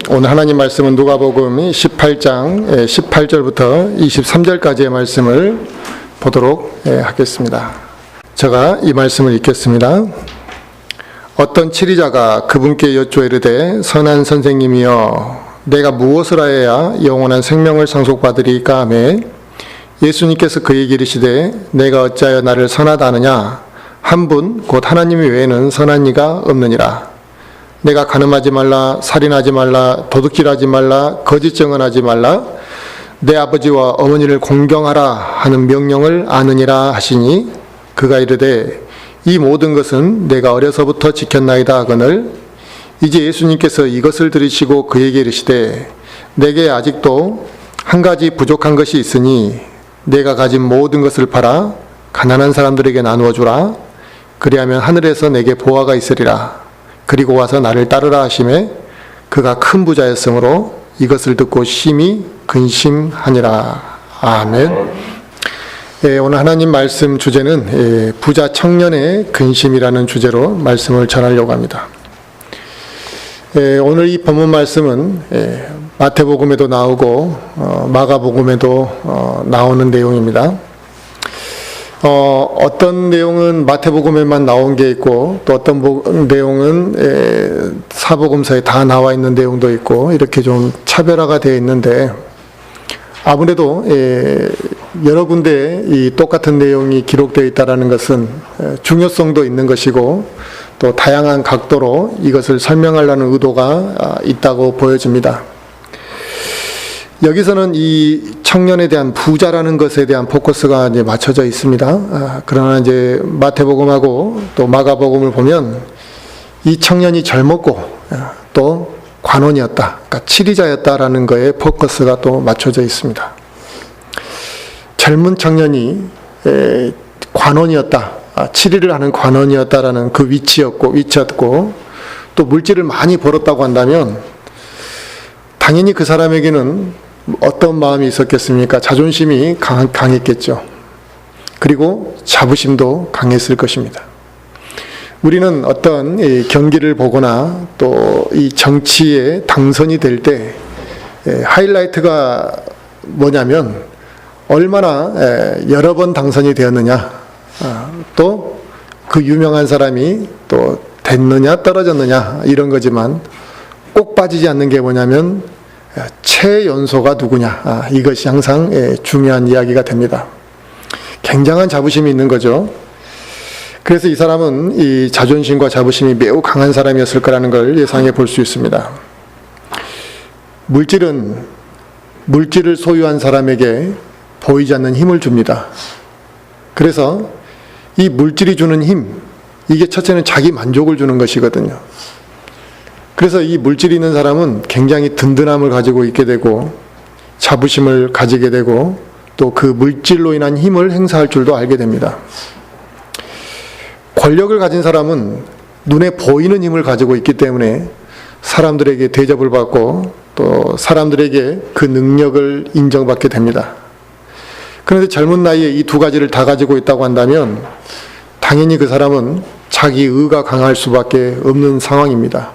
오늘 하나님 말씀은 누가복음 18장 18절부터 23절까지의 말씀을 보도록 하겠습니다. 제가 이 말씀을 읽겠습니다. 어떤 치리자가 그분께 여쭈어 이르되 선한 선생님이여 내가 무엇을 하여야 영원한 생명을 상속받으리까 하매 예수님께서 그에게 이르시되 내가 어찌하여 나를 선하다 하느냐 한 분 곧 하나님 외에는 선한 이가 없느니라. 내가 간음하지 말라, 살인하지 말라, 도둑질하지 말라, 거짓 증언하지 말라, 내 아버지와 어머니를 공경하라 하는 명령을 아느니라 하시니 그가 이르되 이 모든 것은 내가 어려서부터 지켰나이다 하거늘 이제 예수님께서 이것을 들으시고 그에게 이르시되 내게 아직도 한 가지 부족한 것이 있으니 내가 가진 모든 것을 팔아 가난한 사람들에게 나누어 주라. 그리하면 하늘에서 내게 보화가 있으리라. 그리고 와서 나를 따르라 하시매 그가 큰 부자였으므로 이것을 듣고 심히 근심하니라. 아멘. 오늘 하나님 말씀 주제는 부자 청년의 근심이라는 주제로 말씀을 전하려고 합니다. 오늘 이 본문 말씀은 마태복음에도 나오고 마가복음에도 나오는 내용입니다. 어떤 내용은 마태복음에만 나온 게 있고 또 어떤 내용은 사복음서에 다 나와 있는 내용도 있고 이렇게 좀 차별화가 되어 있는데 아무래도 여러 군데 이 똑같은 내용이 기록되어 있다는 것은 중요성도 있는 것이고 또 다양한 각도로 이것을 설명하려는 의도가 있다고 보여집니다. 여기서는 이 청년에 대한 부자라는 것에 대한 포커스가 이제 맞춰져 있습니다. 그러나 이제 마태복음하고 또 마가복음을 보면 이 청년이 젊었고 또 관원이었다, 그러니까 치리자였다라는 거에 포커스가 또 맞춰져 있습니다. 젊은 청년이 관원이었다, 치리를 하는 관원이었다라는 그 위치였고 또 물질을 많이 벌었다고 한다면 당연히 그 사람에게는 어떤 마음이 있었겠습니까? 자존심이 강했겠죠. 그리고 자부심도 강했을 것입니다. 우리는 어떤 경기를 보거나 또 이 정치에 당선이 될 때 하이라이트가 뭐냐면 얼마나 여러 번 당선이 되었느냐, 또 그 유명한 사람이 또 됐느냐 떨어졌느냐 이런 거지만 꼭 빠지지 않는 게 뭐냐면 최연소가 누구냐, 이것이 항상 중요한 이야기가 됩니다. 굉장한 자부심이 있는 거죠. 그래서 이 사람은 이 자존심과 자부심이 매우 강한 사람이었을 거라는 걸 예상해 볼 수 있습니다. 물질을 소유한 사람에게 보이지 않는 힘을 줍니다. 그래서 이 물질이 주는 힘, 이게 첫째는 자기 만족을 주는 것이거든요. 그래서 이 물질이 있는 사람은 굉장히 든든함을 가지고 있게 되고 자부심을 가지게 되고 또 그 물질로 인한 힘을 행사할 줄도 알게 됩니다. 권력을 가진 사람은 눈에 보이는 힘을 가지고 있기 때문에 사람들에게 대접을 받고 또 사람들에게 그 능력을 인정받게 됩니다. 그런데 젊은 나이에 이 두 가지를 다 가지고 있다고 한다면 당연히 그 사람은 자기 의가 강할 수밖에 없는 상황입니다.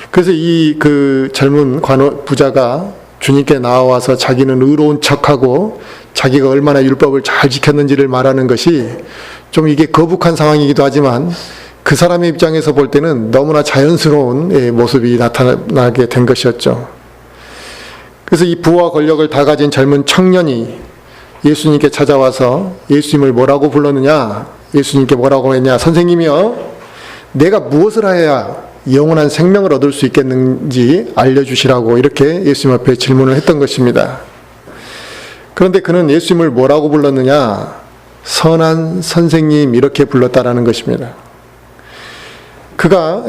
그래서 그 젊은 부자가 주님께 나와서 자기는 의로운 척하고 자기가 얼마나 율법을 잘 지켰는지를 말하는 것이 좀 이게 거북한 상황이기도 하지만 그 사람의 입장에서 볼 때는 너무나 자연스러운 모습이 나타나게 된 것이었죠. 그래서 이 부와 권력을 다 가진 젊은 청년이 예수님께 찾아와서 예수님을 뭐라고 불렀느냐, 예수님께 뭐라고 했냐, 선생님이여 내가 무엇을 하여야 영원한 생명을 얻을 수 있겠는지 알려주시라고 이렇게 예수님 앞에 질문을 했던 것입니다. 그런데 그는 예수님을 뭐라고 불렀느냐, 선한 선생님 이렇게 불렀다라는 것입니다. 그가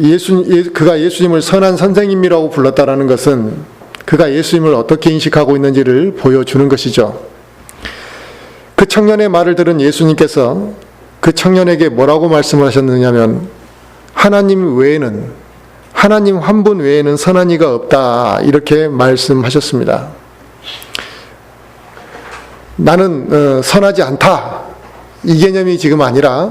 예수님을 선한 선생님이라고 불렀다라는 것은 그가 예수님을 어떻게 인식하고 있는지를 보여주는 것이죠. 그 청년의 말을 들은 예수님께서 그 청년에게 뭐라고 말씀을 하셨느냐면 하나님 한 분 외에는 선한 이가 없다 이렇게 말씀하셨습니다. 나는 선하지 않다 이 개념이 지금 아니라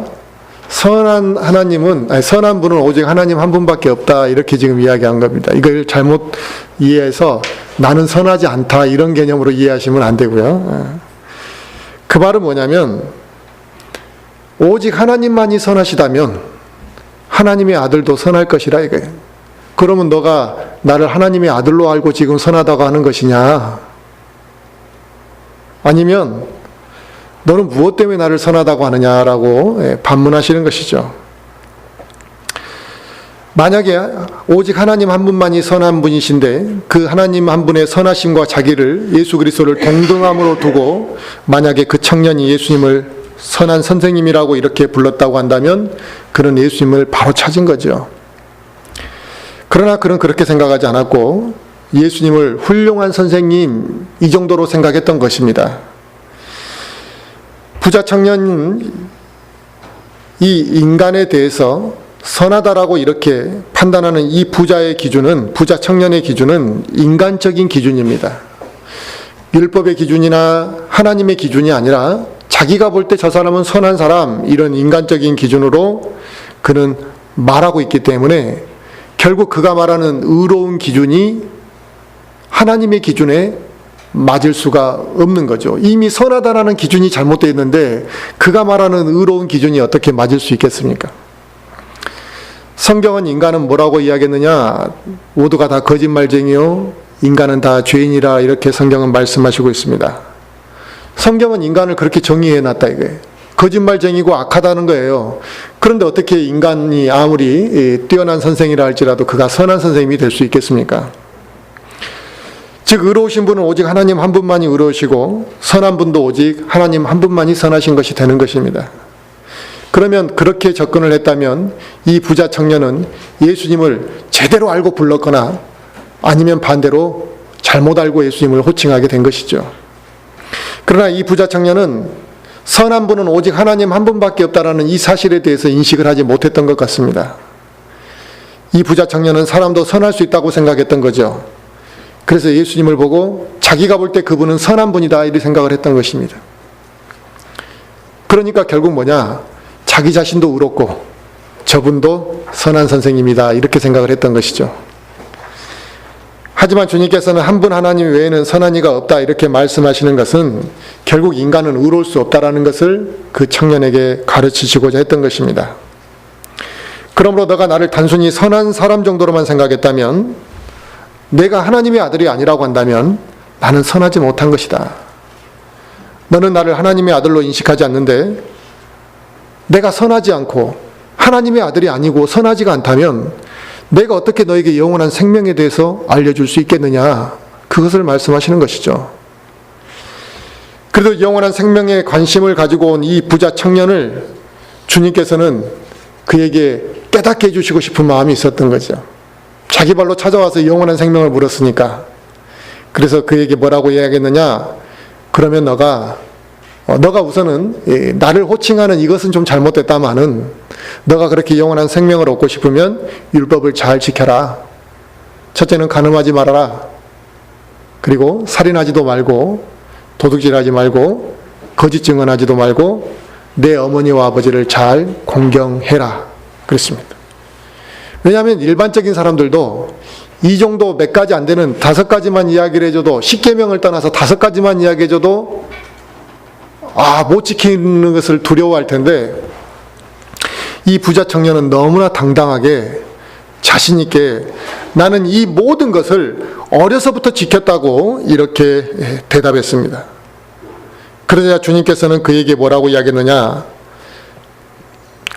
선한 분은 오직 하나님 한 분밖에 없다 이렇게 지금 이야기한 겁니다. 이걸 잘못 이해해서 나는 선하지 않다 이런 개념으로 이해하시면 안 되고요. 그 말은 뭐냐면 오직 하나님만이 선하시다면 하나님의 아들도 선할 것이라 이거예요. 그러면 너가 나를 하나님의 아들로 알고 지금 선하다고 하는 것이냐? 아니면 너는 무엇 때문에 나를 선하다고 하느냐라고 반문하시는 것이죠. 만약에 오직 하나님 한 분만이 선한 분이신데 그 하나님 한 분의 선하심과 자기를 예수 그리스도를 동등함으로 두고 만약에 그 청년이 예수님을 선한 선생님이라고 이렇게 불렀다고 한다면 그는 예수님을 바로 찾은 거죠. 그러나 그는 그렇게 생각하지 않았고 예수님을 훌륭한 선생님 이 정도로 생각했던 것입니다. 부자 청년은 이 인간에 대해서 선하다라고 이렇게 판단하는 이 부자 청년의 기준은 인간적인 기준입니다. 율법의 기준이나 하나님의 기준이 아니라 자기가 볼 때 저 사람은 선한 사람 이런 인간적인 기준으로 그는 말하고 있기 때문에 결국 그가 말하는 의로운 기준이 하나님의 기준에 맞을 수가 없는 거죠. 이미 선하다라는 기준이 잘못되어 있는데 그가 말하는 의로운 기준이 어떻게 맞을 수 있겠습니까? 성경은 인간은 뭐라고 이야기했느냐? 모두가 다 거짓말쟁이요 인간은 다 죄인이라 이렇게 성경은 말씀하시고 있습니다. 성경은 인간을 그렇게 정의해 놨다 이거예요. 거짓말쟁이고 악하다는 거예요. 그런데 어떻게 인간이 아무리 뛰어난 선생이라 할지라도 그가 선한 선생님이 될 수 있겠습니까? 즉 의로우신 분은 오직 하나님 한 분만이 의로우시고 선한 분도 오직 하나님 한 분만이 선하신 것이 되는 것입니다. 그러면 그렇게 접근을 했다면 이 부자 청년은 예수님을 제대로 알고 불렀거나 아니면 반대로 잘못 알고 예수님을 호칭하게 된 것이죠. 그러나 이 부자 청년은 선한 분은 오직 하나님 한 분밖에 없다라는 이 사실에 대해서 인식을 하지 못했던 것 같습니다. 이 부자 청년은 사람도 선할 수 있다고 생각했던 거죠. 그래서 예수님을 보고 자기가 볼 때 그분은 선한 분이다 이렇게 생각을 했던 것입니다. 그러니까 결국 뭐냐? 자기 자신도 의롭고 저분도 선한 선생님이다 이렇게 생각을 했던 것이죠. 하지만 주님께서는 한 분 하나님 외에는 선한 이가 없다 이렇게 말씀하시는 것은 결국 인간은 의로울 수 없다라는 것을 그 청년에게 가르치시고자 했던 것입니다. 그러므로 너가 나를 단순히 선한 사람 정도로만 생각했다면 내가 하나님의 아들이 아니라고 한다면 나는 선하지 못한 것이다. 너는 나를 하나님의 아들로 인식하지 않는데 내가 선하지 않고 하나님의 아들이 아니고 선하지가 않다면 내가 어떻게 너에게 영원한 생명에 대해서 알려줄 수 있겠느냐? 그것을 말씀하시는 것이죠. 그래도 영원한 생명에 관심을 가지고 온 이 부자 청년을 주님께서는 그에게 깨닫게 해주시고 싶은 마음이 있었던 거죠. 자기 발로 찾아와서 영원한 생명을 물었으니까. 그래서 그에게 뭐라고 이야기했느냐? 그러면 너가 우선은 나를 호칭하는 이것은 좀 잘못됐다마는 너가 그렇게 영원한 생명을 얻고 싶으면 율법을 잘 지켜라. 첫째는 간음하지 말아라. 그리고 살인하지도 말고 도둑질하지 말고 거짓 증언하지도 말고 내 어머니와 아버지를 잘 공경해라. 그랬습니다. 왜냐하면 일반적인 사람들도 이 정도 몇 가지 안 되는 5가지만 이야기를 해줘도 10계명을 떠나서 5가지만 이야기해줘도 못 지키는 것을 두려워할 텐데 이 부자 청년은 너무나 당당하게 자신 있게 나는 이 모든 것을 어려서부터 지켰다고 이렇게 대답했습니다. 그러자 주님께서는 그에게 뭐라고 이야기했느냐?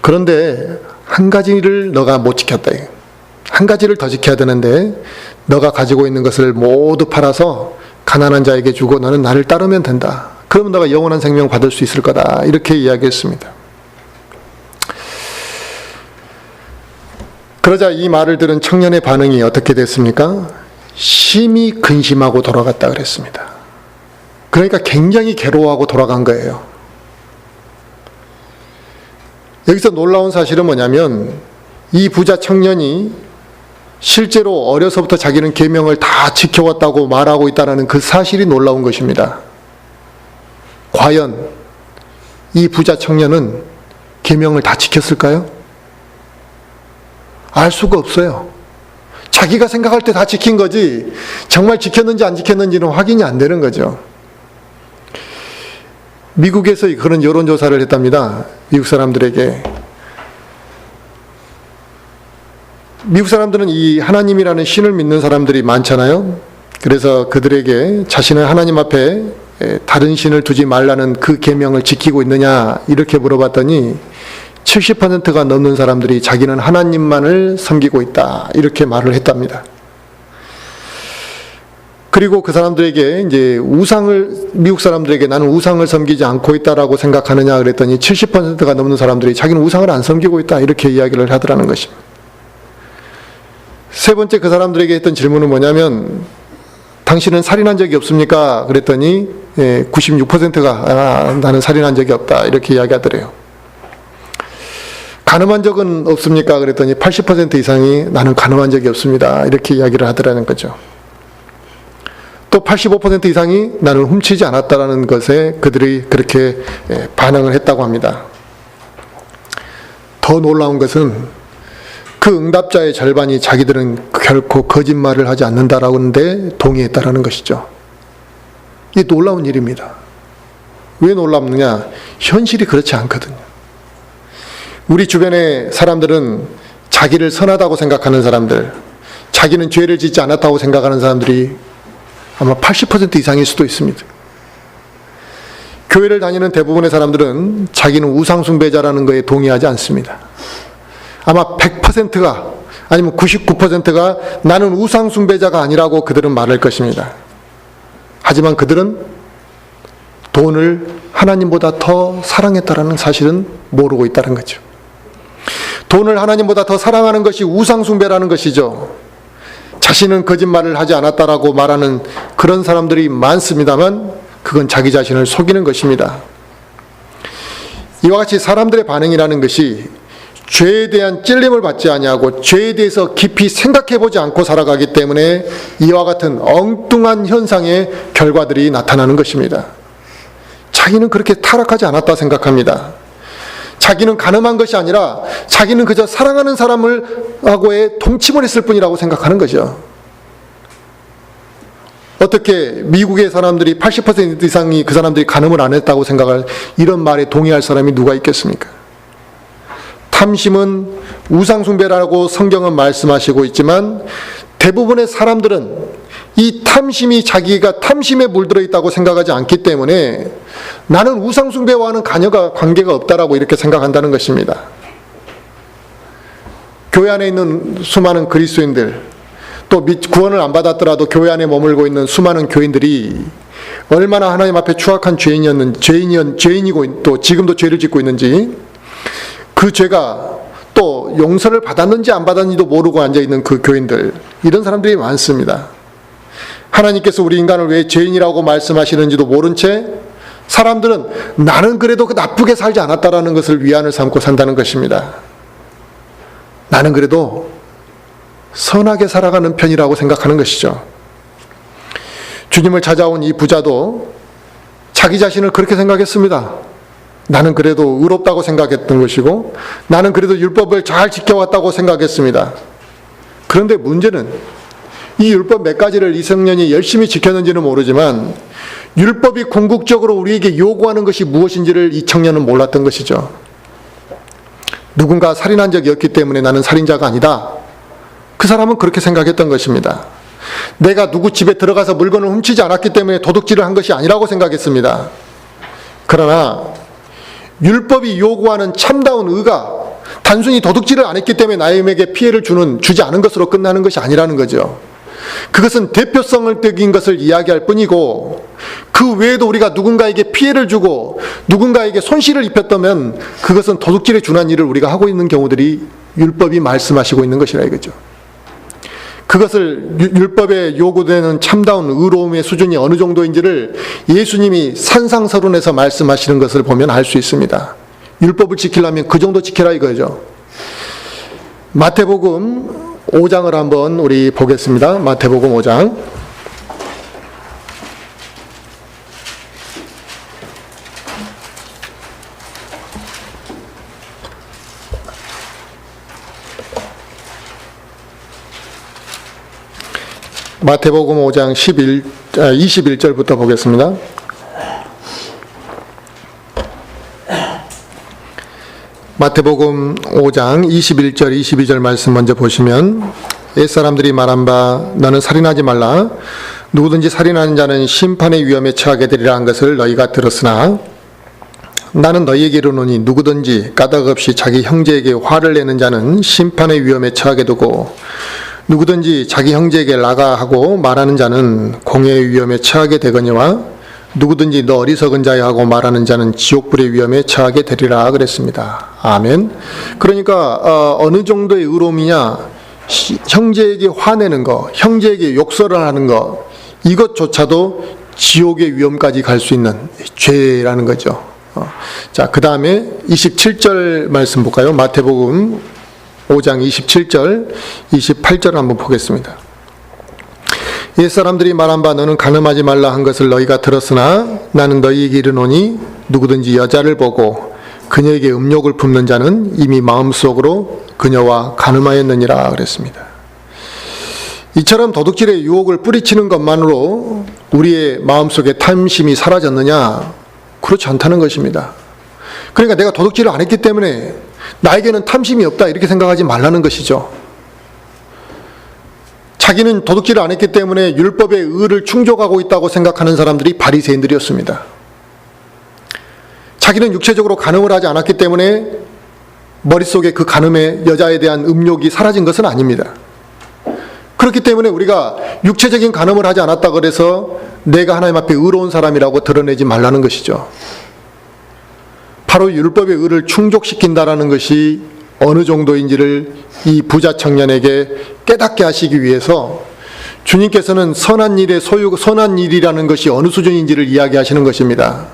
그런데 한 가지를 너가 못 지켰다. 한 가지를 더 지켜야 되는데 너가 가지고 있는 것을 모두 팔아서 가난한 자에게 주고 너는 나를 따르면 된다. 그러면 너가 영원한 생명 받을 수 있을 거다. 이렇게 이야기했습니다. 그러자 이 말을 들은 청년의 반응이 어떻게 됐습니까? 심히 근심하고 돌아갔다 그랬습니다. 그러니까 굉장히 괴로워하고 돌아간 거예요. 여기서 놀라운 사실은 뭐냐면 이 부자 청년이 실제로 어려서부터 자기는 계명을 다 지켜왔다고 말하고 있다는 그 사실이 놀라운 것입니다. 과연 이 부자 청년은 계명을 다 지켰을까요? 알 수가 없어요. 자기가 생각할 때 다 지킨 거지 정말 지켰는지 안 지켰는지는 확인이 안 되는 거죠. 미국에서 그런 여론조사를 했답니다. 미국 사람들에게. 미국 사람들은 이 하나님이라는 신을 믿는 사람들이 많잖아요. 그래서 그들에게 자신은 하나님 앞에 다른 신을 두지 말라는 그 계명을 지키고 있느냐 이렇게 물어봤더니 70%가 넘는 사람들이 자기는 하나님만을 섬기고 있다 이렇게 말을 했답니다. 그리고 그 사람들에게 이제 미국 사람들에게 나는 우상을 섬기지 않고 있다라고 생각하느냐 그랬더니 70%가 넘는 사람들이 자기는 우상을 안 섬기고 있다 이렇게 이야기를 하더라는 것입니다. 세 번째 그 사람들에게 했던 질문은 뭐냐면 당신은 살인한 적이 없습니까? 그랬더니 96%가 나는 살인한 적이 없다 이렇게 이야기하더래요. 간음한 적은 없습니까? 그랬더니 80% 이상이 나는 간음한 적이 없습니다 이렇게 이야기를 하더라는 거죠. 또 85% 이상이 나는 훔치지 않았다라는 것에 그들이 그렇게 반응을 했다고 합니다. 더 놀라운 것은 그 응답자의 절반이 자기들은 결코 거짓말을 하지 않는다라고 하는데 동의했다라는 것이죠. 이게 놀라운 일입니다. 왜 놀랍느냐? 현실이 그렇지 않거든요. 우리 주변의 사람들은 자기를 선하다고 생각하는 사람들, 자기는 죄를 짓지 않았다고 생각하는 사람들이 아마 80% 이상일 수도 있습니다. 교회를 다니는 대부분의 사람들은 자기는 우상숭배자라는 것에 동의하지 않습니다. 아마 100%가 아니면 99%가 나는 우상숭배자가 아니라고 그들은 말할 것입니다. 하지만 그들은 돈을 하나님보다 더 사랑했다라는 사실은 모르고 있다는 거죠. 돈을 하나님보다 더 사랑하는 것이 우상숭배라는 것이죠. 자신은 거짓말을 하지 않았다라고 말하는 그런 사람들이 많습니다만 그건 자기 자신을 속이는 것입니다. 이와 같이 사람들의 반응이라는 것이 죄에 대한 찔림을 받지 아니하고 죄에 대해서 깊이 생각해보지 않고 살아가기 때문에 이와 같은 엉뚱한 현상의 결과들이 나타나는 것입니다. 자기는 그렇게 타락하지 않았다 생각합니다. 자기는 간음한 것이 아니라 자기는 그저 사랑하는 사람하고의 동침을 했을 뿐이라고 생각하는 거죠. 어떻게 미국의 사람들이 80% 이상이 그 사람들이 간음을 안 했다고 생각할 이런 말에 동의할 사람이 누가 있겠습니까? 탐심은 우상숭배라고 성경은 말씀하시고 있지만 대부분의 사람들은 이 탐심이 자기가 탐심에 물들어 있다고 생각하지 않기 때문에 나는 우상숭배와는 관계가 없다라고 이렇게 생각한다는 것입니다. 교회 안에 있는 수많은 그리스도인들 또 구원을 안 받았더라도 교회 안에 머물고 있는 수많은 교인들이 얼마나 하나님 앞에 추악한 죄인이고 또 지금도 죄를 짓고 있는지 그 죄가 또 용서를 받았는지 안 받았는지도 모르고 앉아있는 그 교인들 이런 사람들이 많습니다. 하나님께서 우리 인간을 왜 죄인이라고 말씀하시는지도 모른 채 사람들은 나는 그래도 나쁘게 살지 않았다라는 것을 위안을 삼고 산다는 것입니다. 나는 그래도 선하게 살아가는 편이라고 생각하는 것이죠. 주님을 찾아온 이 부자도 자기 자신을 그렇게 생각했습니다. 나는 그래도 의롭다고 생각했던 것이고 나는 그래도 율법을 잘 지켜왔다고 생각했습니다. 그런데 문제는 이 율법 몇 가지를 이 청년이 열심히 지켰는지는 모르지만 율법이 궁극적으로 우리에게 요구하는 것이 무엇인지를 이 청년은 몰랐던 것이죠. 누군가 살인한 적이 없기 때문에 나는 살인자가 아니다. 그 사람은 그렇게 생각했던 것입니다. 내가 누구 집에 들어가서 물건을 훔치지 않았기 때문에 도둑질을 한 것이 아니라고 생각했습니다. 그러나 율법이 요구하는 참다운 의가 단순히 도둑질을 안 했기 때문에 나에게 피해를 주지 않은 것으로 끝나는 것이 아니라는 거죠. 그것은 대표성을 떼긴 것을 이야기할 뿐이고 그 외에도 우리가 누군가에게 피해를 주고 누군가에게 손실을 입혔다면 그것은 도둑질에 준한 일을 우리가 하고 있는 경우들이 율법이 말씀하시고 있는 것이라 이거죠. 그것을 율법에 요구되는 참다운 의로움의 수준이 어느 정도인지를 예수님이 산상서론에서 말씀하시는 것을 보면 알 수 있습니다. 율법을 지키려면 그 정도 지키라 이거죠. 마태복음 5장을 한번 우리 보겠습니다. 마태복음 5장. 마태복음 5장 21절부터 보겠습니다. 마태복음 5장 21절 22절 말씀 먼저 보시면, 옛사람들이 말한 바 너는 살인하지 말라. 누구든지 살인하는 자는 심판의 위험에 처하게 되리라 한 것을 너희가 들었으나 나는 너희에게 이르노니 누구든지 까닭 없이 자기 형제에게 화를 내는 자는 심판의 위험에 처하게 되고, 누구든지 자기 형제에게 라가하고 말하는 자는 공회의 위험에 처하게 되거니와 누구든지 너 어리석은 자야 하고 말하는 자는 지옥불의 위험에 처하게 되리라 그랬습니다. 아멘. 그러니까 어느 정도의 의로움이냐, 형제에게 화내는 거, 형제에게 욕설을 하는 거, 이것조차도 지옥의 위험까지 갈 수 있는 죄라는 거죠. 자, 그 다음에 27절 말씀 볼까요? 마태복음 5장 27절, 28절 한번 보겠습니다. 옛사람들이 말한 바 너는 간음하지 말라 한 것을 너희가 들었으나 나는 너희에게 이르노니 누구든지 여자를 보고 그녀에게 음욕을 품는 자는 이미 마음속으로 그녀와 간음하였느니라 그랬습니다. 이처럼 도둑질의 유혹을 뿌리치는 것만으로 우리의 마음속에 탐심이 사라졌느냐? 그렇지 않다는 것입니다. 그러니까 내가 도둑질을 안 했기 때문에 나에게는 탐심이 없다 이렇게 생각하지 말라는 것이죠. 자기는 도둑질을 안 했기 때문에 율법의 의를 충족하고 있다고 생각하는 사람들이 바리새인들이었습니다. 자기는 육체적으로 간음을 하지 않았기 때문에 머릿속에 그 간음의 여자에 대한 음욕이 사라진 것은 아닙니다. 그렇기 때문에 우리가 육체적인 간음을 하지 않았다 그래서 내가 하나님 앞에 의로운 사람이라고 드러내지 말라는 것이죠. 바로 율법의 의를 충족시킨다라는 것이 어느 정도인지를 이 부자 청년에게 깨닫게 하시기 위해서 주님께서는 선한 일의 소유, 선한 일이라는 것이 어느 수준인지를 이야기하시는 것입니다.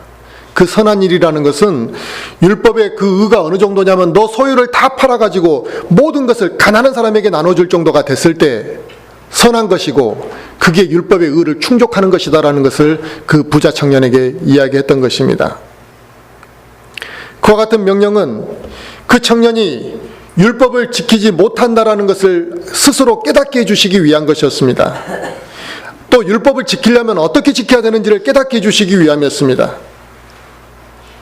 그 선한 일이라는 것은 율법의 그 의가 어느 정도냐면 너 소유를 다 팔아가지고 모든 것을 가난한 사람에게 나눠줄 정도가 됐을 때 선한 것이고 그게 율법의 의를 충족하는 것이다라는 것을 그 부자 청년에게 이야기했던 것입니다. 그와 같은 명령은 그 청년이 율법을 지키지 못한다라는 것을 스스로 깨닫게 해주시기 위한 것이었습니다. 또 율법을 지키려면 어떻게 지켜야 되는지를 깨닫게 해주시기 위함이었습니다.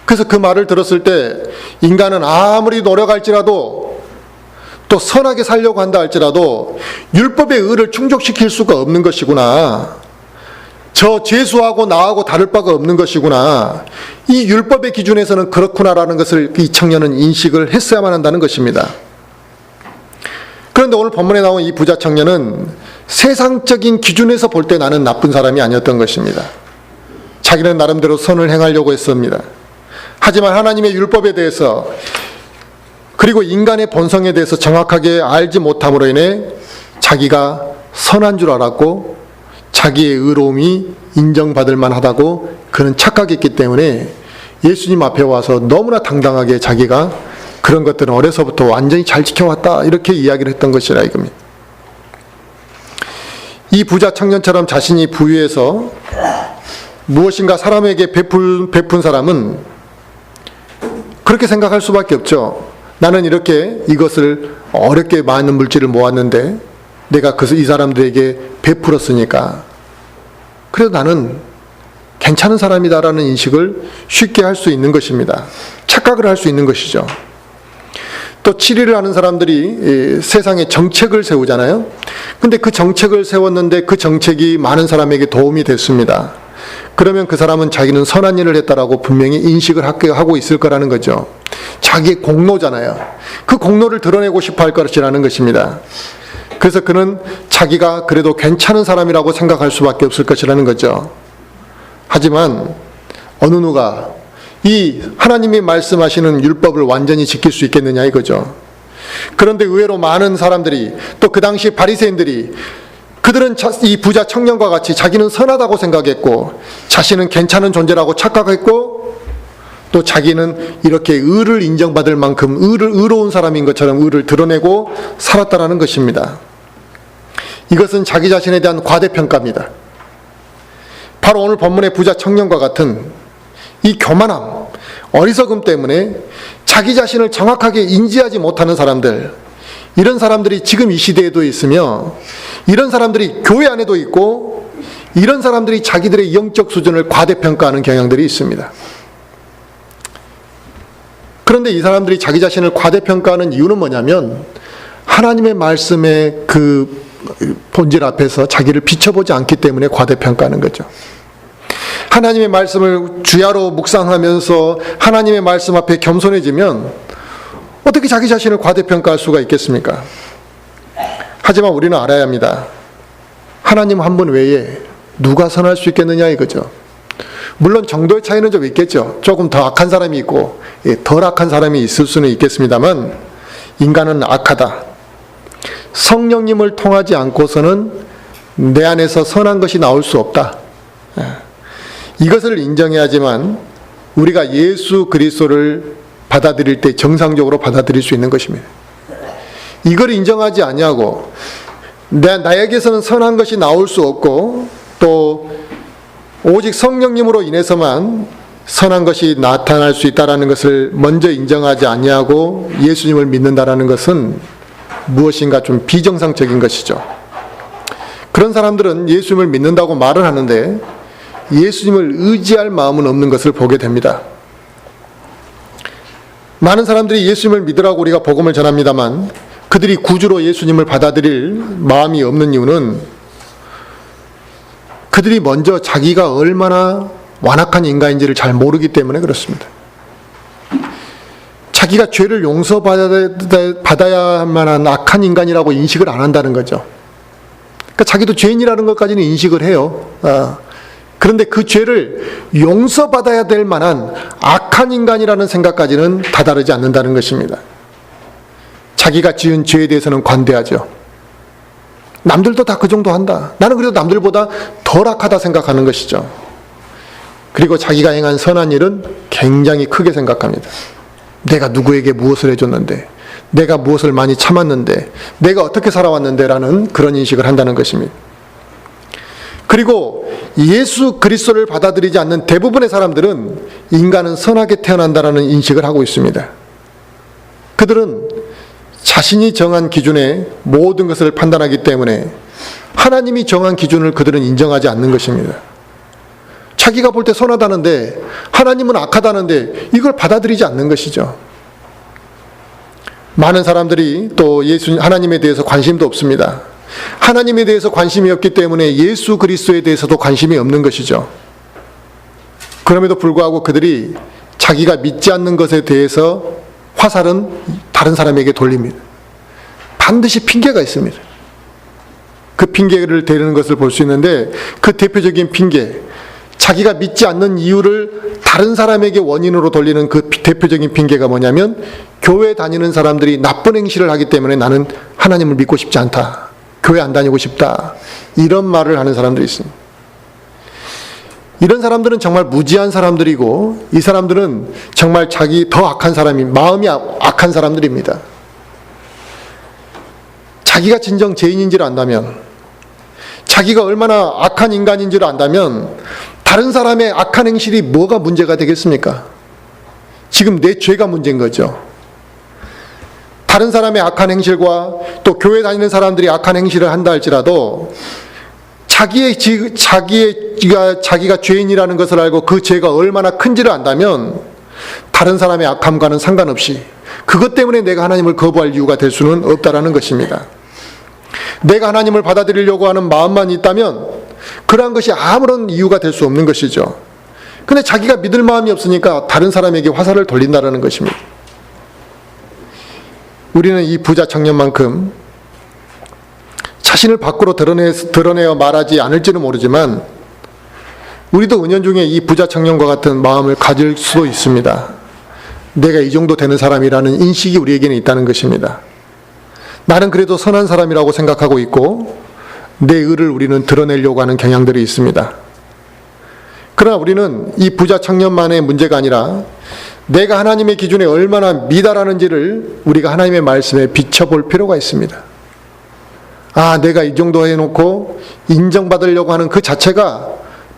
그래서 그 말을 들었을 때 인간은 아무리 노력할지라도 또 선하게 살려고 한다 할지라도 율법의 의를 충족시킬 수가 없는 것이구나. 저 죄수하고 나하고 다를 바가 없는 것이구나. 이 율법의 기준에서는 그렇구나라는 것을 이 청년은 인식을 했어야만 한다는 것입니다. 그런데 오늘 본문에 나온 이 부자 청년은 세상적인 기준에서 볼 때 나는 나쁜 사람이 아니었던 것입니다. 자기는 나름대로 선을 행하려고 했습니다. 하지만 하나님의 율법에 대해서 그리고 인간의 본성에 대해서 정확하게 알지 못함으로 인해 자기가 선한 줄 알았고 자기의 의로움이 인정받을 만하다고 그는 착각했기 때문에 예수님 앞에 와서 너무나 당당하게 자기가 그런 것들은 어려서부터 완전히 잘 지켜왔다 이렇게 이야기를 했던 것이라 이겁니다. 이 부자 청년처럼 자신이 부유해서 무엇인가 사람에게 베푼 사람은 그렇게 생각할 수밖에 없죠. 나는 이렇게 이것을 어렵게 많은 물질을 모았는데 내가 이 사람들에게 베풀었으니까 그래도 나는 괜찮은 사람이다라는 인식을 쉽게 할 수 있는 것입니다. 착각을 할 수 있는 것이죠. 또 치리를 하는 사람들이 세상에 정책을 세우잖아요. 근데 그 정책을 세웠는데 그 정책이 많은 사람에게 도움이 됐습니다. 그러면 그 사람은 자기는 선한 일을 했다라고 분명히 인식을 하고 있을 거라는 거죠. 자기의 공로잖아요. 그 공로를 드러내고 싶어 할 것이라는 것입니다. 그래서 그는 자기가 그래도 괜찮은 사람이라고 생각할 수밖에 없을 것이라는 거죠. 하지만 어느 누가 이 하나님이 말씀하시는 율법을 완전히 지킬 수 있겠느냐 이거죠. 그런데 의외로 많은 사람들이 또 그 당시 바리새인들이 그들은 이 부자 청년과 같이 자기는 선하다고 생각했고 자신은 괜찮은 존재라고 착각했고 또 자기는 이렇게 의를 인정받을 만큼 의로운 사람인 것처럼 의를 드러내고 살았다라는 것입니다. 이것은 자기 자신에 대한 과대평가입니다. 바로 오늘 본문의 부자 청년과 같은 이 교만함, 어리석음 때문에 자기 자신을 정확하게 인지하지 못하는 사람들, 이런 사람들이 지금 이 시대에도 있으며, 이런 사람들이 교회 안에도 있고, 이런 사람들이 자기들의 영적 수준을 과대평가하는 경향들이 있습니다. 그런데 이 사람들이 자기 자신을 과대평가하는 이유는 뭐냐면, 하나님의 말씀의 그 본질 앞에서 자기를 비춰보지 않기 때문에 과대평가하는 거죠. 하나님의 말씀을 주야로 묵상하면서 하나님의 말씀 앞에 겸손해지면 어떻게 자기 자신을 과대평가할 수가 있겠습니까? 하지만 우리는 알아야 합니다. 하나님 한 분 외에 누가 선할 수 있겠느냐 이거죠. 물론 정도의 차이는 좀 있겠죠. 조금 더 악한 사람이 있고 덜 악한 사람이 있을 수는 있겠습니다만, 인간은 악하다. 성령님을 통하지 않고서는 내 안에서 선한 것이 나올 수 없다. 이것을 인정해야지만 우리가 예수 그리스도를 받아들일 때 정상적으로 받아들일 수 있는 것입니다. 이걸 인정하지 아니하고 나에게서는 선한 것이 나올 수 없고, 또 오직 성령님으로 인해서만 선한 것이 나타날 수 있다는 것을 먼저 인정하지 아니하고 예수님을 믿는다는 것은 무엇인가 좀 비정상적인 것이죠. 그런 사람들은 예수님을 믿는다고 말을 하는데 예수님을 의지할 마음은 없는 것을 보게 됩니다. 많은 사람들이 예수님을 믿으라고 우리가 복음을 전합니다만, 그들이 구주로 예수님을 받아들일 마음이 없는 이유는 그들이 먼저 자기가 얼마나 완악한 인간인지를 잘 모르기 때문에 그렇습니다. 자기가 죄를 용서받아야 할 만한 악한 인간이라고 인식을 안 한다는 거죠. 그러니까 자기도 죄인이라는 것까지는 인식을 해요. 그런데 그 죄를 용서받아야 될 만한 악한 인간이라는 생각까지는 다다르지 않는다는 것입니다. 자기가 지은 죄에 대해서는 관대하죠. 남들도 다 그 정도 한다. 나는 그래도 남들보다 덜 악하다 생각하는 것이죠. 그리고 자기가 행한 선한 일은 굉장히 크게 생각합니다. 내가 누구에게 무엇을 해줬는데, 내가 무엇을 많이 참았는데, 내가 어떻게 살아왔는데 라는 그런 인식을 한다는 것입니다. 그리고 예수 그리스도를 받아들이지 않는 대부분의 사람들은 인간은 선하게 태어난다는 인식을 하고 있습니다. 그들은 자신이 정한 기준에 모든 것을 판단하기 때문에 하나님이 정한 기준을 그들은 인정하지 않는 것입니다. 자기가 볼 때 선하다는데 하나님은 악하다는데 이걸 받아들이지 않는 것이죠. 많은 사람들이 또 하나님에 대해서 관심도 없습니다. 하나님에 대해서 관심이 없기 때문에 예수 그리스도에 대해서도 관심이 없는 것이죠. 그럼에도 불구하고 그들이 자기가 믿지 않는 것에 대해서 화살은 다른 사람에게 돌립니다. 반드시 핑계가 있습니다. 그 핑계를 대는 것을 볼 수 있는데, 그 대표적인 핑계, 자기가 믿지 않는 이유를 다른 사람에게 원인으로 돌리는 그 대표적인 핑계가 뭐냐면, 교회 다니는 사람들이 나쁜 행실을 하기 때문에 나는 하나님을 믿고 싶지 않다. 교회 안 다니고 싶다. 이런 말을 하는 사람들이 있습니다. 이런 사람들은 정말 무지한 사람들이고, 이 사람들은 정말 자기 더 악한 사람이, 마음이 악한 사람들입니다. 자기가 진정 죄인인지를 안다면, 자기가 얼마나 악한 인간인지를 안다면 다른 사람의 악한 행실이 뭐가 문제가 되겠습니까? 지금 내 죄가 문제인 거죠. 다른 사람의 악한 행실과 또 교회 다니는 사람들이 악한 행실을 한다 할지라도 자기가 죄인이라는 것을 알고 그 죄가 얼마나 큰지를 안다면 다른 사람의 악함과는 상관없이 그것 때문에 내가 하나님을 거부할 이유가 될 수는 없다라는 것입니다. 내가 하나님을 받아들이려고 하는 마음만 있다면 그러한 것이 아무런 이유가 될 수 없는 것이죠. 근데 자기가 믿을 마음이 없으니까 다른 사람에게 화살을 돌린다라는 것입니다. 우리는 이 부자 청년만큼 자신을 밖으로 드러내어 말하지 않을지는 모르지만 우리도 은연중에 이 부자 청년과 같은 마음을 가질 수도 있습니다. 내가 이 정도 되는 사람이라는 인식이 우리에게는 있다는 것입니다. 나는 그래도 선한 사람이라고 생각하고 있고 내 의를 우리는 드러내려고 하는 경향들이 있습니다. 그러나 우리는 이 부자 청년만의 문제가 아니라 내가 하나님의 기준에 얼마나 미달하는지를 우리가 하나님의 말씀에 비춰볼 필요가 있습니다. 아, 내가 이 정도 해놓고 인정받으려고 하는 그 자체가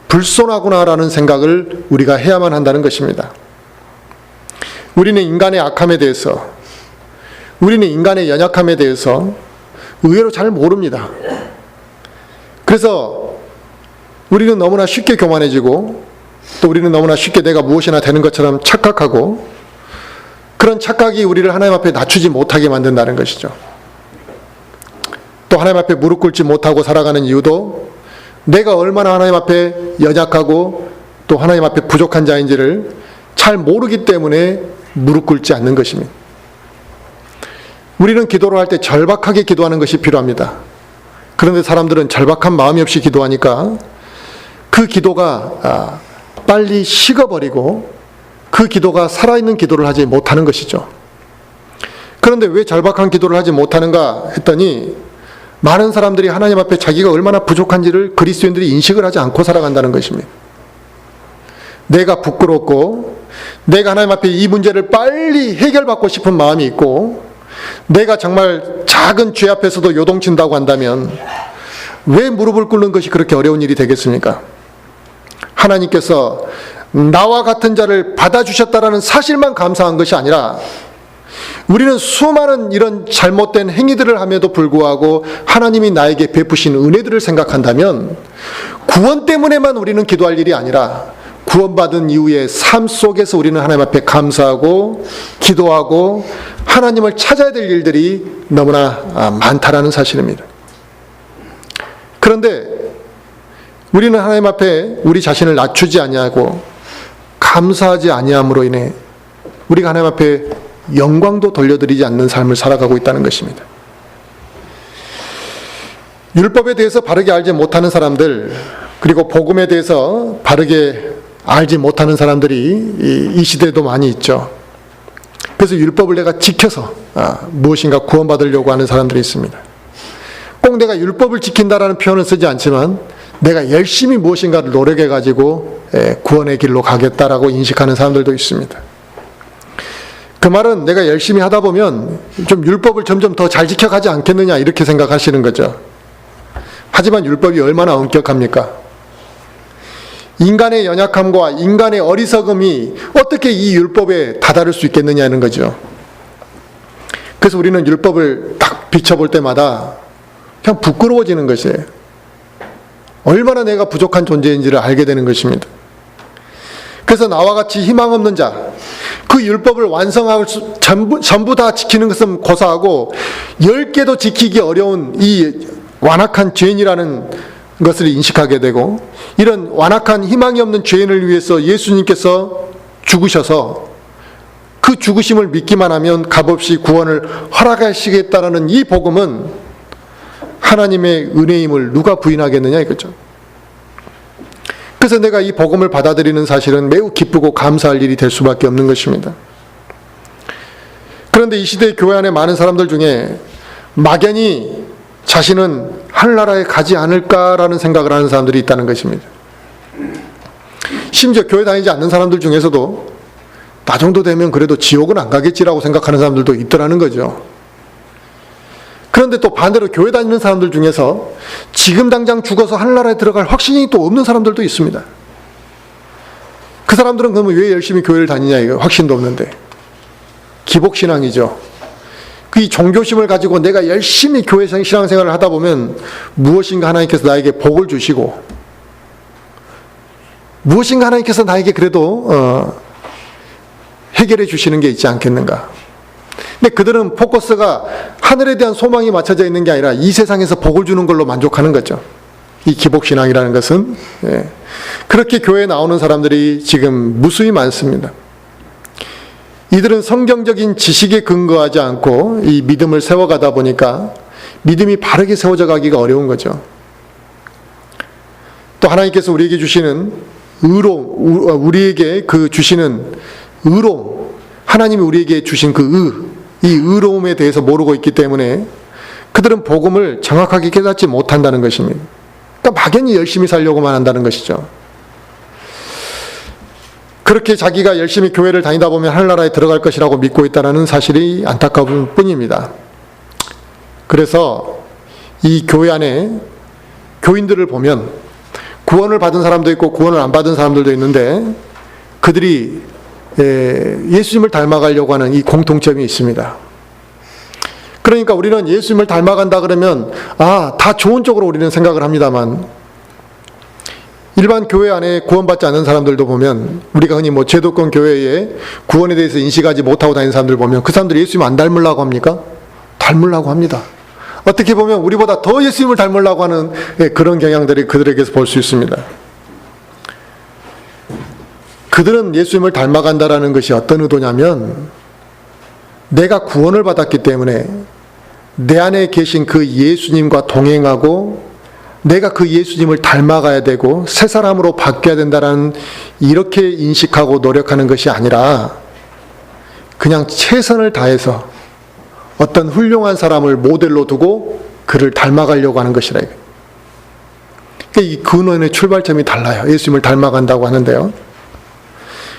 불손하구나라는 생각을 우리가 해야만 한다는 것입니다. 우리는 인간의 악함에 대해서, 우리는 인간의 연약함에 대해서 의외로 잘 모릅니다. 그래서 우리는 너무나 쉽게 교만해지고 또 우리는 너무나 쉽게 내가 무엇이나 되는 것처럼 착각하고 그런 착각이 우리를 하나님 앞에 낮추지 못하게 만든다는 것이죠. 또 하나님 앞에 무릎 꿇지 못하고 살아가는 이유도 내가 얼마나 하나님 앞에 연약하고 또 하나님 앞에 부족한 자인지를 잘 모르기 때문에 무릎 꿇지 않는 것입니다. 우리는 기도를 할 때 절박하게 기도하는 것이 필요합니다. 그런데 사람들은 절박한 마음이 없이 기도하니까 그 기도가 빨리 식어버리고 그 기도가 살아있는 기도를 하지 못하는 것이죠. 그런데 왜 절박한 기도를 하지 못하는가 했더니 많은 사람들이 하나님 앞에 자기가 얼마나 부족한지를 그리스도인들이 인식을 하지 않고 살아간다는 것입니다. 내가 부끄럽고 내가 하나님 앞에 이 문제를 빨리 해결받고 싶은 마음이 있고 내가 정말 작은 죄 앞에서도 요동친다고 한다면 왜 무릎을 꿇는 것이 그렇게 어려운 일이 되겠습니까? 하나님께서 나와 같은 자를 받아주셨다라는 사실만 감사한 것이 아니라 우리는 수많은 이런 잘못된 행위들을 함에도 불구하고 하나님이 나에게 베푸신 은혜들을 생각한다면 구원 때문에만 우리는 기도할 일이 아니라 구원받은 이후의 삶 속에서 우리는 하나님 앞에 감사하고 기도하고 하나님을 찾아야 될 일들이 너무나 많다라는 사실입니다. 그런데 우리는 하나님 앞에 우리 자신을 낮추지 아니하고 감사하지 아니함으로 인해 우리가 하나님 앞에 영광도 돌려드리지 않는 삶을 살아가고 있다는 것입니다. 율법에 대해서 바르게 알지 못하는 사람들 그리고 복음에 대해서 바르게 알지 못하는 사람들이 이 시대에도 많이 있죠. 그래서 율법을 내가 지켜서 무엇인가 구원받으려고 하는 사람들이 있습니다. 꼭 내가 율법을 지킨다라는 표현은 쓰지 않지만 내가 열심히 무엇인가를 노력해가지고 구원의 길로 가겠다라고 인식하는 사람들도 있습니다. 그 말은 내가 열심히 하다 보면 좀 율법을 점점 더 잘 지켜가지 않겠느냐 이렇게 생각하시는 거죠. 하지만 율법이 얼마나 엄격합니까? 인간의 연약함과 인간의 어리석음이 어떻게 이 율법에 다다를 수 있겠느냐는 거죠. 그래서 우리는 율법을 딱 비춰볼 때마다 그냥 부끄러워지는 것이에요. 얼마나 내가 부족한 존재인지를 알게 되는 것입니다. 그래서 나와 같이 희망 없는 자, 그 율법을 완성하고 전부 다 지키는 것은 고사하고 10개도 지키기 어려운 이 완악한 죄인이라는 것을 인식하게 되고 이런 완악한 희망이 없는 죄인을 위해서 예수님께서 죽으셔서 그 죽으심을 믿기만 하면 값없이 구원을 허락하시겠다라는 이 복음은 하나님의 은혜임을 누가 부인하겠느냐 이거죠. 그래서 내가 이 복음을 받아들이는 사실은 매우 기쁘고 감사할 일이 될 수밖에 없는 것입니다. 그런데 이 시대의 교회 안에 많은 사람들 중에 막연히 자신은 하늘나라에 가지 않을까라는 생각을 하는 사람들이 있다는 것입니다. 심지어 교회 다니지 않는 사람들 중에서도 나 정도 되면 그래도 지옥은 안 가겠지라고 생각하는 사람들도 있더라는 거죠. 그런데 또 반대로 교회 다니는 사람들 중에서 지금 당장 죽어서 하늘나라에 들어갈 확신이 또 없는 사람들도 있습니다. 그 사람들은 그러면 왜 열심히 교회를 다니냐 이거 확신도 없는데. 기복신앙이죠. 이 종교심을 가지고 내가 열심히 교회 신앙생활을 하다 보면 무엇인가 하나님께서 나에게 복을 주시고 무엇인가 하나님께서 나에게 그래도 해결해 주시는 게 있지 않겠는가. 근데 그들은 포커스가 하늘에 대한 소망이 맞춰져 있는 게 아니라 이 세상에서 복을 주는 걸로 만족하는 거죠. 이 기복신앙이라는 것은. 그렇게 교회에 나오는 사람들이 지금 무수히 많습니다. 이들은 성경적인 지식에 근거하지 않고 이 믿음을 세워가다 보니까 믿음이 바르게 세워져 가기가 어려운 거죠. 또 하나님께서 우리에게 주시는 우리에게 그 주시는 의로움, 하나님이 우리에게 주신 이 의로움에 대해서 모르고 있기 때문에 그들은 복음을 정확하게 깨닫지 못한다는 것입니다. 그러니까 막연히 열심히 살려고만 한다는 것이죠. 그렇게 자기가 열심히 교회를 다니다 보면 하늘나라에 들어갈 것이라고 믿고 있다는 사실이 안타까운 뿐입니다. 그래서 이 교회 안에 교인들을 보면 구원을 받은 사람도 있고 구원을 안 받은 사람들도 있는데 그들이 예수님을 닮아가려고 하는 이 공통점이 있습니다. 그러니까 우리는 예수님을 닮아간다 그러면 다 좋은 쪽으로 우리는 생각을 합니다만, 일반 교회 안에 구원받지 않는 사람들도 보면, 우리가 흔히 제도권 교회에 구원에 대해서 인식하지 못하고 다니는 사람들 보면 그 사람들이 예수님 안 닮으려고 합니까? 닮으려고 합니다. 어떻게 보면 우리보다 더 예수님을 닮으려고 하는 그런 경향들이 그들에게서 볼 수 있습니다. 그들은 예수님을 닮아간다라는 것이 어떤 의도냐면, 내가 구원을 받았기 때문에 내 안에 계신 그 예수님과 동행하고 내가 그 예수님을 닮아가야 되고 새 사람으로 바뀌어야 된다는, 이렇게 인식하고 노력하는 것이 아니라 그냥 최선을 다해서 어떤 훌륭한 사람을 모델로 두고 그를 닮아가려고 하는 것이라. 그러니까 이 근원의 출발점이 달라요. 예수님을 닮아간다고 하는데요.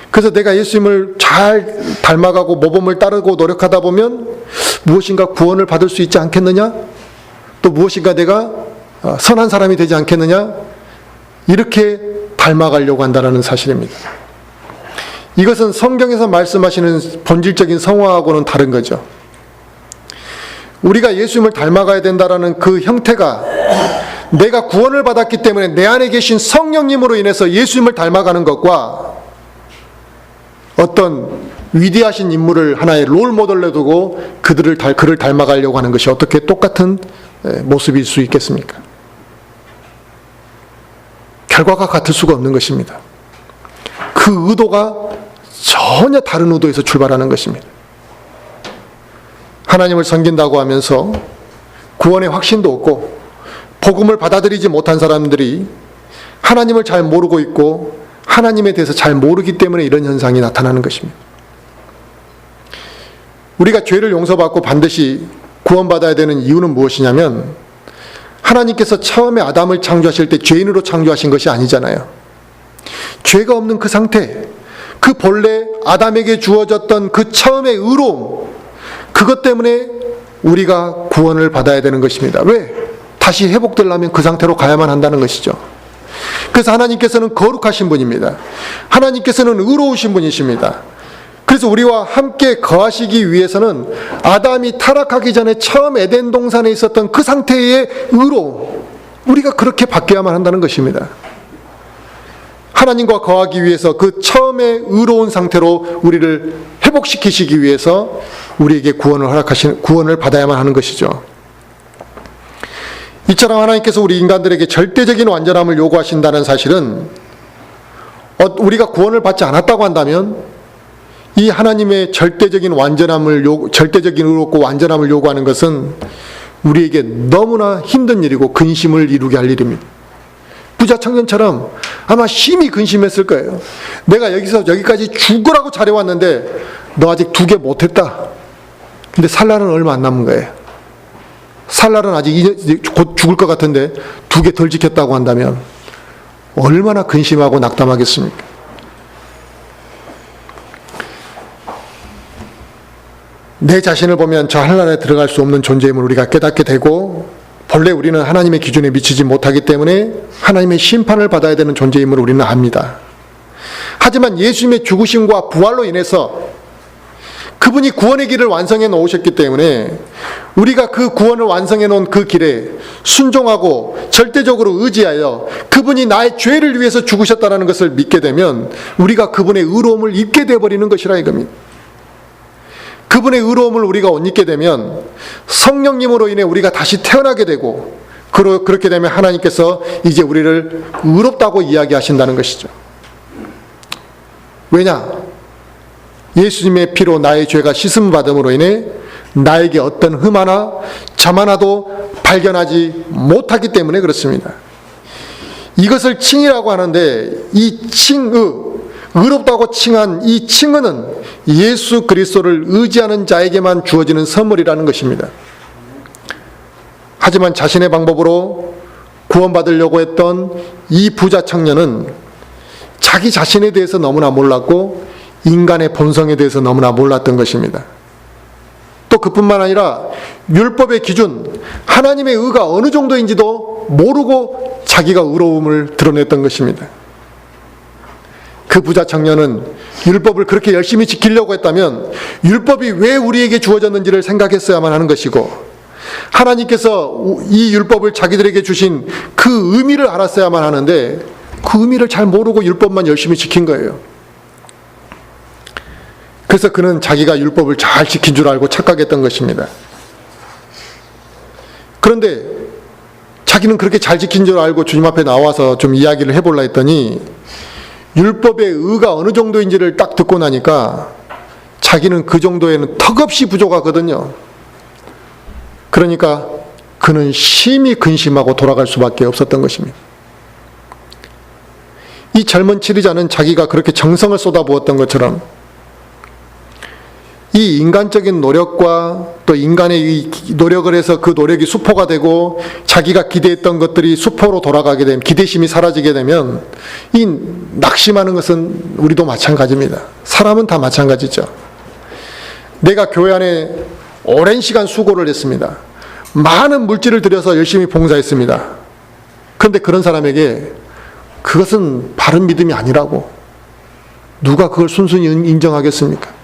그래서 내가 예수님을 잘 닮아가고 모범을 따르고 노력하다 보면 무엇인가 구원을 받을 수 있지 않겠느냐? 또 무엇인가 내가 선한 사람이 되지 않겠느냐? 이렇게 닮아가려고 한다는 사실입니다. 이것은 성경에서 말씀하시는 본질적인 성화하고는 다른 거죠. 우리가 예수님을 닮아가야 된다는 그 형태가 내가 구원을 받았기 때문에 내 안에 계신 성령님으로 인해서 예수님을 닮아가는 것과 어떤 위대하신 인물을 하나의 롤 모델로 두고 그를 닮아가려고 하는 것이 어떻게 똑같은 모습일 수 있겠습니까? 결과가 같을 수가 없는 것입니다. 그 의도가 전혀 다른 의도에서 출발하는 것입니다. 하나님을 섬긴다고 하면서 구원의 확신도 없고 복음을 받아들이지 못한 사람들이 하나님을 잘 모르고 있고 하나님에 대해서 잘 모르기 때문에 이런 현상이 나타나는 것입니다. 우리가 죄를 용서받고 반드시 구원받아야 되는 이유는 무엇이냐면, 하나님께서 처음에 아담을 창조하실 때 죄인으로 창조하신 것이 아니잖아요. 죄가 없는 그 상태, 그 본래 아담에게 주어졌던 그 처음의 의로움, 그것 때문에 우리가 구원을 받아야 되는 것입니다. 왜? 다시 회복되려면 그 상태로 가야만 한다는 것이죠. 그래서 하나님께서는 거룩하신 분입니다. 하나님께서는 의로우신 분이십니다. 그래서 우리와 함께 거하시기 위해서는 아담이 타락하기 전에 처음 에덴 동산에 있었던 그 상태의 의로움, 우리가 그렇게 바뀌어야만 한다는 것입니다. 하나님과 거하기 위해서 그 처음의 의로운 상태로 우리를 회복시키시기 위해서 우리에게 구원을 받아야만 하는 것이죠. 이처럼 하나님께서 우리 인간들에게 절대적인 완전함을 요구하신다는 사실은, 우리가 구원을 받지 않았다고 한다면 이 하나님의 절대적인 의롭고 완전함을 요구하는 것은 우리에게 너무나 힘든 일이고 근심을 이루게 할 일입니다. 부자 청년처럼 아마 심히 근심했을 거예요. 내가 여기서 여기까지 죽으라고 잘해왔는데 너 아직 2개 못했다. 근데 살 날은 얼마 안 남은 거예요. 살 날은 아직 곧 죽을 것 같은데 2개 덜 지켰다고 한다면 얼마나 근심하고 낙담하겠습니까? 내 자신을 보면 저 하늘나라에 들어갈 수 없는 존재임을 우리가 깨닫게 되고, 본래 우리는 하나님의 기준에 미치지 못하기 때문에 하나님의 심판을 받아야 되는 존재임을 우리는 압니다. 하지만 예수님의 죽으심과 부활로 인해서 그분이 구원의 길을 완성해 놓으셨기 때문에 우리가 그 구원을 완성해 놓은 그 길에 순종하고 절대적으로 의지하여 그분이 나의 죄를 위해서 죽으셨다는 것을 믿게 되면 우리가 그분의 의로움을 입게 되어버리는 것이라 이겁니다. 그분의 의로움을 우리가 못 입게 되면 성령님으로 인해 우리가 다시 태어나게 되고, 그렇게 되면 하나님께서 이제 우리를 의롭다고 이야기하신다는 것이죠. 왜냐? 예수님의 피로 나의 죄가 씻음받음으로 인해 나에게 어떤 흠 하나 점 하나도 발견하지 못하기 때문에 그렇습니다. 이것을 칭의라고 하는데, 이 의롭다고 칭한 이 칭의는 예수 그리스도를 의지하는 자에게만 주어지는 선물이라는 것입니다. 하지만 자신의 방법으로 구원받으려고 했던 이 부자 청년은 자기 자신에 대해서 너무나 몰랐고 인간의 본성에 대해서 너무나 몰랐던 것입니다. 또 그뿐만 아니라 율법의 기준, 하나님의 의가 어느 정도인지도 모르고 자기가 의로움을 드러냈던 것입니다. 그 부자 청년은 율법을 그렇게 열심히 지키려고 했다면 율법이 왜 우리에게 주어졌는지를 생각했어야만 하는 것이고, 하나님께서 이 율법을 자기들에게 주신 그 의미를 알았어야만 하는데 그 의미를 잘 모르고 율법만 열심히 지킨 거예요. 그래서 그는 자기가 율법을 잘 지킨 줄 알고 착각했던 것입니다. 그런데 자기는 그렇게 잘 지킨 줄 알고 주님 앞에 나와서 좀 이야기를 해보려 했더니 율법의 의가 어느 정도인지를 딱 듣고 나니까 자기는 그 정도에는 턱없이 부족하거든요. 그러니까 그는 심히 근심하고 돌아갈 수밖에 없었던 것입니다. 이 젊은 치리자는 자기가 그렇게 정성을 쏟아부었던 것처럼 이 인간적인 노력과 또 인간의 노력을 해서 그 노력이 수포가 되고 자기가 기대했던 것들이 수포로 돌아가게 되면, 기대심이 사라지게 되면 이 낙심하는 것은 우리도 마찬가지입니다. 사람은 다 마찬가지죠. 내가 교회 안에 오랜 시간 수고를 했습니다. 많은 물질을 들여서 열심히 봉사했습니다. 그런데 그런 사람에게 그것은 바른 믿음이 아니라고 누가 그걸 순순히 인정하겠습니까?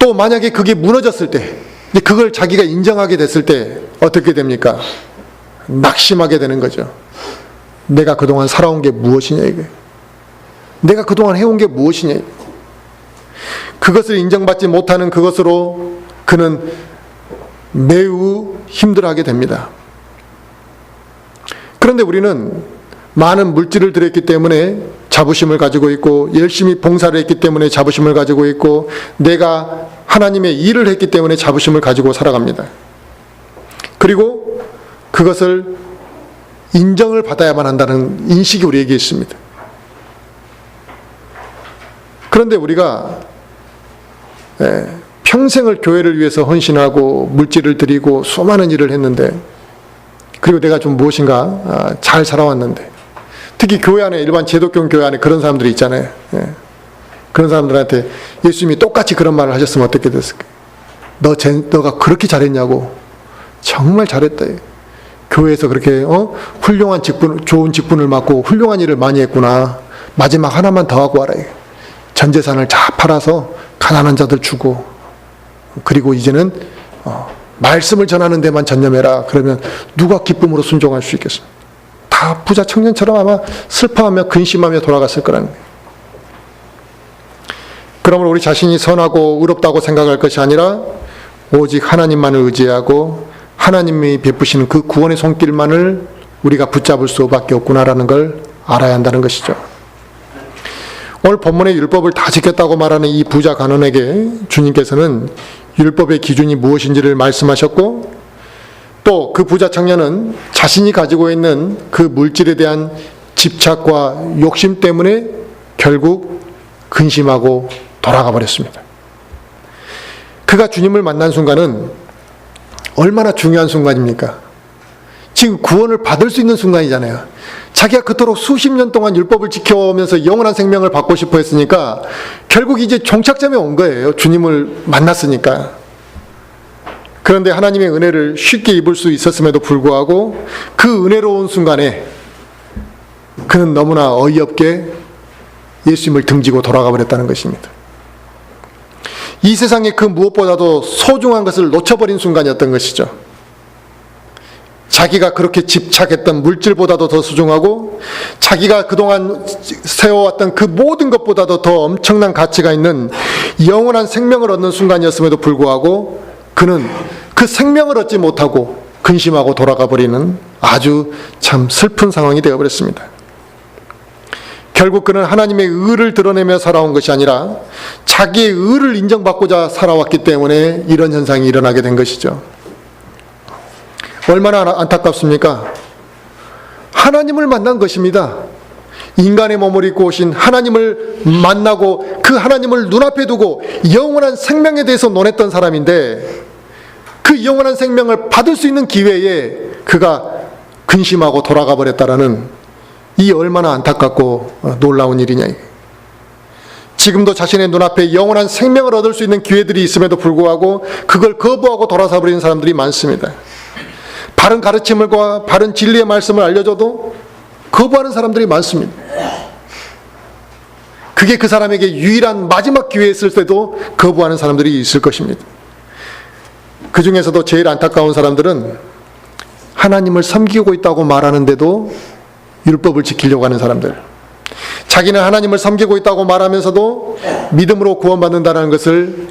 또 만약에 그게 무너졌을 때, 그걸 자기가 인정하게 됐을 때 어떻게 됩니까? 낙심하게 되는 거죠. 내가 그동안 살아온 게 무엇이냐 이게. 내가 그동안 해온 게 무엇이냐 이게. 그것을 인정받지 못하는 그것으로 그는 매우 힘들어하게 됩니다. 그런데 우리는 많은 물질을 들였기 때문에 자부심을 가지고 있고, 열심히 봉사를 했기 때문에 자부심을 가지고 있고, 내가 하나님의 일을 했기 때문에 자부심을 가지고 살아갑니다. 그리고 그것을 인정을 받아야만 한다는 인식이 우리에게 있습니다. 그런데 우리가 평생을 교회를 위해서 헌신하고 물질을 드리고 수많은 일을 했는데, 그리고 내가 좀 무엇인가 잘 살아왔는데, 특히 교회 안에, 일반 제독교 교회 안에 그런 사람들이 있잖아요. 그런 사람들한테 예수님이 똑같이 그런 말을 하셨으면 어떻게 됐을까? 너가 그렇게 잘했냐고. 정말 잘했다. 교회에서 그렇게 훌륭한 직분, 좋은 직분을 맡고 훌륭한 일을 많이 했구나. 마지막 하나만 더 하고 와라. 전 재산을 다 팔아서 가난한 자들 주고, 그리고 이제는 말씀을 전하는 데만 전념해라. 그러면 누가 기쁨으로 순종할 수 있겠습니까? 다 부자 청년처럼 아마 슬퍼하며 근심하며 돌아갔을 거라는 거예요. 그러므로 우리 자신이 선하고 의롭다고 생각할 것이 아니라 오직 하나님만을 의지하고 하나님이 베푸시는 그 구원의 손길만을 우리가 붙잡을 수밖에 없구나라는 걸 알아야 한다는 것이죠. 오늘 본문의 율법을 다 지켰다고 말하는 이 부자 간원에게 주님께서는 율법의 기준이 무엇인지를 말씀하셨고, 또 그 부자 청년은 자신이 가지고 있는 그 물질에 대한 집착과 욕심 때문에 결국 근심하고 돌아가 버렸습니다. 그가 주님을 만난 순간은 얼마나 중요한 순간입니까? 지금 구원을 받을 수 있는 순간이잖아요. 자기가 그토록 수십 년 동안 율법을 지켜오면서 영원한 생명을 받고 싶어 했으니까 결국 이제 종착점에 온 거예요. 주님을 만났으니까. 그런데 하나님의 은혜를 쉽게 입을 수 있었음에도 불구하고 그 은혜로운 순간에 그는 너무나 어이없게 예수님을 등지고 돌아가 버렸다는 것입니다. 이 세상에 그 무엇보다도 소중한 것을 놓쳐버린 순간이었던 것이죠. 자기가 그렇게 집착했던 물질보다도 더 소중하고 자기가 그동안 세워왔던 그 모든 것보다도 더 엄청난 가치가 있는 영원한 생명을 얻는 순간이었음에도 불구하고 그는 그 생명을 얻지 못하고 근심하고 돌아가 버리는 아주 참 슬픈 상황이 되어버렸습니다. 결국 그는 하나님의 의를 드러내며 살아온 것이 아니라 자기의 의를 인정받고자 살아왔기 때문에 이런 현상이 일어나게 된 것이죠. 얼마나 안타깝습니까? 하나님을 만난 것입니다. 인간의 몸을 입고 오신 하나님을 만나고 그 하나님을 눈앞에 두고 영원한 생명에 대해서 논했던 사람인데, 그 영원한 생명을 받을 수 있는 기회에 그가 근심하고 돌아가 버렸다라는 이 얼마나 안타깝고 놀라운 일이냐. 지금도 자신의 눈앞에 영원한 생명을 얻을 수 있는 기회들이 있음에도 불구하고 그걸 거부하고 돌아서 버리는 사람들이 많습니다. 바른 가르침과 바른 진리의 말씀을 알려줘도 거부하는 사람들이 많습니다. 그게 그 사람에게 유일한 마지막 기회였을 때도 거부하는 사람들이 있을 것입니다. 그 중에서도 제일 안타까운 사람들은 하나님을 섬기고 있다고 말하는데도 율법을 지키려고 하는 사람들, 자기는 하나님을 섬기고 있다고 말하면서도 믿음으로 구원받는다는 것을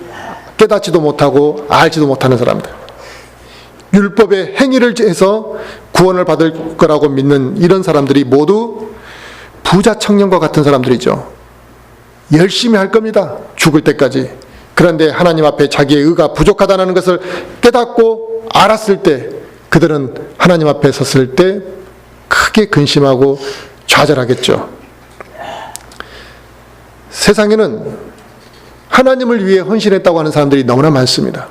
깨닫지도 못하고 알지도 못하는 사람들, 율법의 행위를 해서 구원을 받을 거라고 믿는 이런 사람들이 모두 부자 청년과 같은 사람들이죠. 열심히 할 겁니다, 죽을 때까지. 그런데 하나님 앞에 자기의 의가 부족하다는 것을 깨닫고 알았을 때 그들은 하나님 앞에 섰을 때 크게 근심하고 좌절하겠죠. 세상에는 하나님을 위해 헌신했다고 하는 사람들이 너무나 많습니다.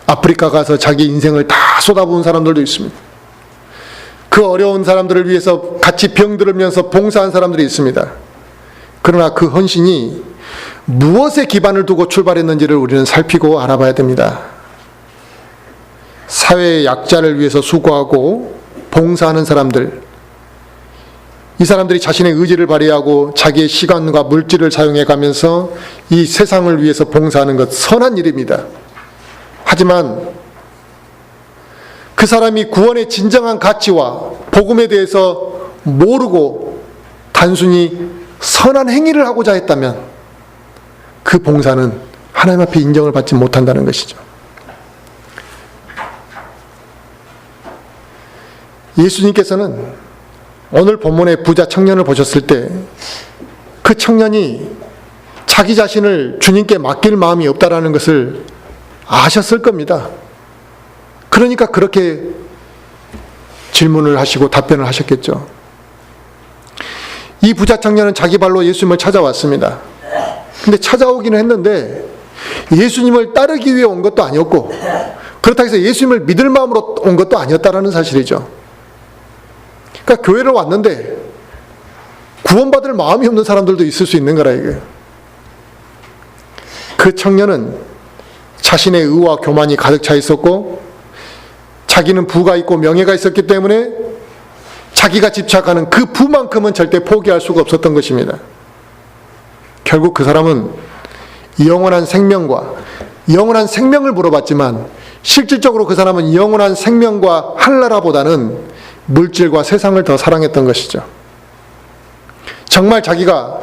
아프리카 가서 자기 인생을 다 쏟아부은 사람들도 있습니다. 그 어려운 사람들을 위해서 같이 병들으면서 봉사한 사람들이 있습니다. 그러나 그 헌신이 무엇에 기반을 두고 출발했는지를 우리는 살피고 알아봐야 됩니다. 사회의 약자를 위해서 수고하고 봉사하는 사람들, 이 사람들이 자신의 의지를 발휘하고 자기의 시간과 물질을 사용해 가면서 이 세상을 위해서 봉사하는 것, 선한 일입니다. 하지만 그 사람이 구원의 진정한 가치와 복음에 대해서 모르고 단순히 선한 행위를 하고자 했다면 그 봉사는 하나님 앞에 인정을 받지 못한다는 것이죠. 예수님께서는 오늘 본문의 부자 청년을 보셨을 때 그 청년이 자기 자신을 주님께 맡길 마음이 없다라는 것을 아셨을 겁니다. 그러니까 그렇게 질문을 하시고 답변을 하셨겠죠. 이 부자 청년은 자기 발로 예수님을 찾아왔습니다. 근데 찾아오기는 했는데 예수님을 따르기 위해 온 것도 아니었고, 그렇다고 해서 예수님을 믿을 마음으로 온 것도 아니었다라는 사실이죠. 그러니까 교회를 왔는데 구원받을 마음이 없는 사람들도 있을 수 있는 거라 이거예요. 그 청년은 자신의 의와 교만이 가득 차 있었고, 자기는 부가 있고 명예가 있었기 때문에 자기가 집착하는 그 부만큼은 절대 포기할 수가 없었던 것입니다. 결국 그 사람은 영원한 생명과 영원한 생명을 물어봤지만 실질적으로 그 사람은 영원한 생명과 한나라보다는 물질과 세상을 더 사랑했던 것이죠. 정말 자기가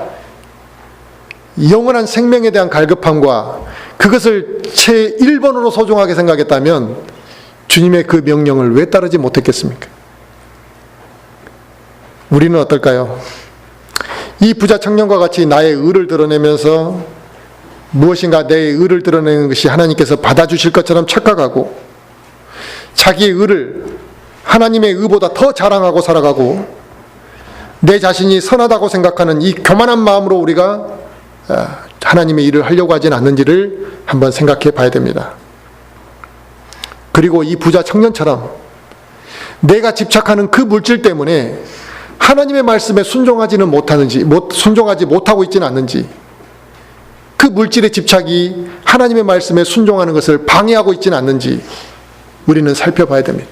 영원한 생명에 대한 갈급함과 그것을 제1번으로 소중하게 생각했다면 주님의 그 명령을 왜 따르지 못했겠습니까? 우리는 어떨까요? 이 부자 청년과 같이 나의 의를 드러내면서 무엇인가 내 의를 드러내는 것이 하나님께서 받아주실 것처럼 착각하고 자기의 의를 하나님의 의보다 더 자랑하고 살아가고 내 자신이 선하다고 생각하는 이 교만한 마음으로 우리가 하나님의 일을 하려고 하진 않는지를 한번 생각해 봐야 됩니다. 그리고 이 부자 청년처럼 내가 집착하는 그 물질 때문에 하나님의 말씀에 순종하지 못하고 있지는 않는지, 그 물질의 집착이 하나님의 말씀에 순종하는 것을 방해하고 있지는 않는지 우리는 살펴봐야 됩니다.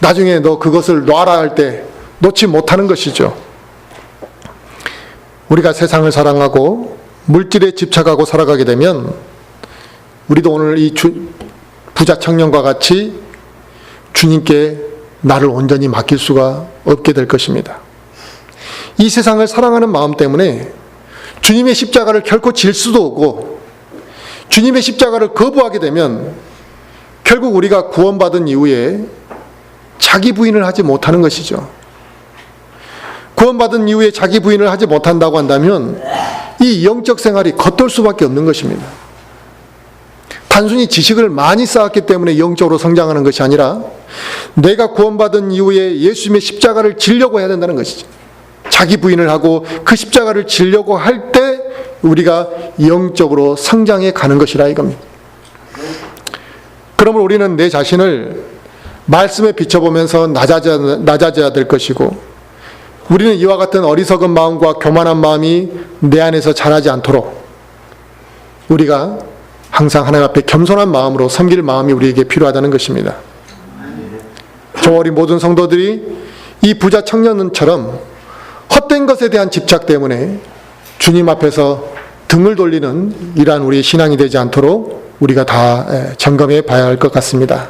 나중에 너 그것을 놔라 할 때 놓지 못하는 것이죠. 우리가 세상을 사랑하고 물질에 집착하고 살아가게 되면 우리도 오늘 이 부자 청년과 같이 주님께 나를 온전히 맡길 수가 없게 될 것입니다. 이 세상을 사랑하는 마음 때문에 주님의 십자가를 결코 질 수도 없고, 주님의 십자가를 거부하게 되면 결국 우리가 구원받은 이후에 자기 부인을 하지 못하는 것이죠. 구원받은 이후에 자기 부인을 하지 못한다고 한다면 이 영적 생활이 겉돌 수밖에 없는 것입니다. 단순히 지식을 많이 쌓았기 때문에 영적으로 성장하는 것이 아니라 내가 구원받은 이후에 예수님의 십자가를 지려고 해야 된다는 것이죠. 자기 부인을 하고 그 십자가를 지려고 할 때 우리가 영적으로 성장해 가는 것이라 이겁니다. 그러므로 우리는 내 자신을 말씀에 비춰보면서 낮아져야 될 것이고, 우리는 이와 같은 어리석은 마음과 교만한 마음이 내 안에서 자라지 않도록 우리가 항상 하나님 앞에 겸손한 마음으로 섬길 마음이 우리에게 필요하다는 것입니다. 저 어린 모든 성도들이 이 부자 청년처럼 헛된 것에 대한 집착 때문에 주님 앞에서 등을 돌리는 이러한 우리의 신앙이 되지 않도록 우리가 다 점검해 봐야 할 것 같습니다.